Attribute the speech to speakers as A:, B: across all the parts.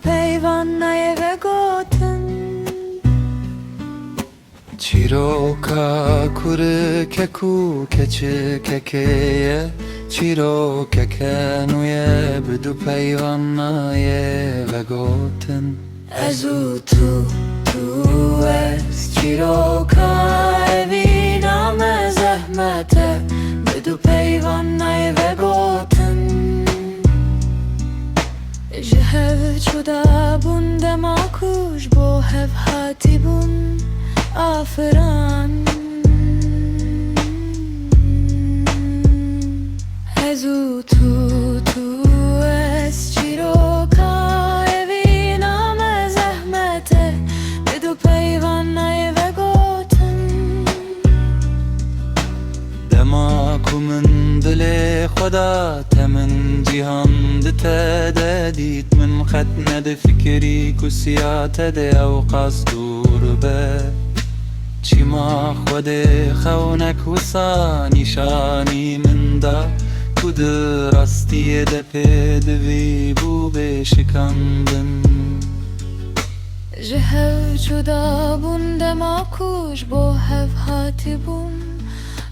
A: peyvannayê vegotin
B: Çîroka kurikek û keçikekê ye Çîrokeke nû ye bi du peyvannayê vegotin
A: Ez û tu ez çîroka evîna me zehmete bi du peyvannayê vegotin Ji hev çûda bûn dema ku ji bo hev hatîbûn afiran Ez û tu ez çîroka evîna me zehmete bi du peyvannayê vegotin
B: Dema ku min dilê xweda te min cîhan di te de dît Min xet nedi fikirî ku siya te de ew qas dûr be Çîma xwedê xewnek wisa nîşanî min da Ku di rastiyê de pê divî bû bê şikandin
A: Ji hev çûda bûn dema ku ji bo hev hatîbûn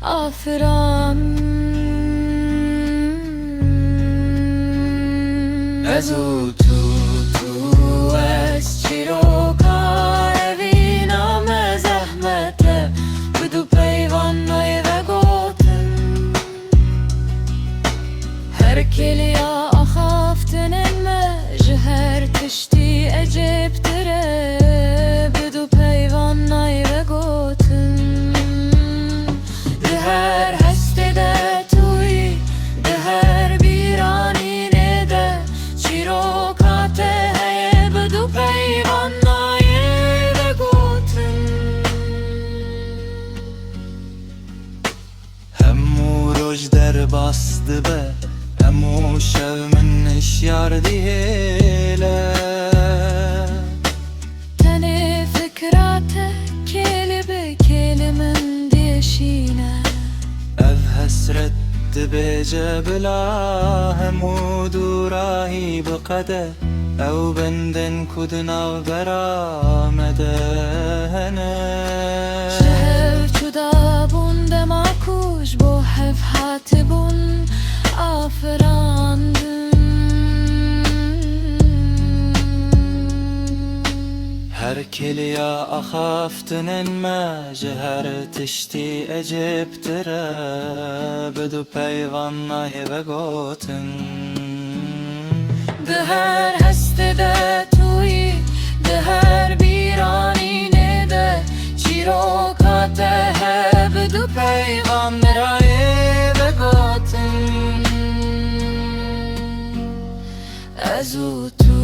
A: afiran
B: Ez û tu
A: ez çîroka evîna me zehmete bi du peyvannayê vegotin Her keliya axaftinên me ji her tiştî ecêb dir e bi du peyvannayê vegotin Di her hestê de tûyî di her bîranînê de çîroka te heye bi du peyvannayê vegotin
B: Hemû roj derbas dibe Hemû şev min hişyar dihêle
A: Tenê fikra te kêlî bi kêlî min dêşîne
B: Ev hesret dibêje bila hemû dûrahî bi qede Ew bendên ku di navbera me de hene
A: Ji hev çûda bûn dema ku ji bo hev hatibûn afirandin
B: Her keliya axaftinên me ji her tiştî ecêb dir e Bi du peyvannayê vegotin
A: Di her hestê de tûyî di her bîranînê de çîroka te he bi du
B: Peyvannayê vegotin
A: Ez û tu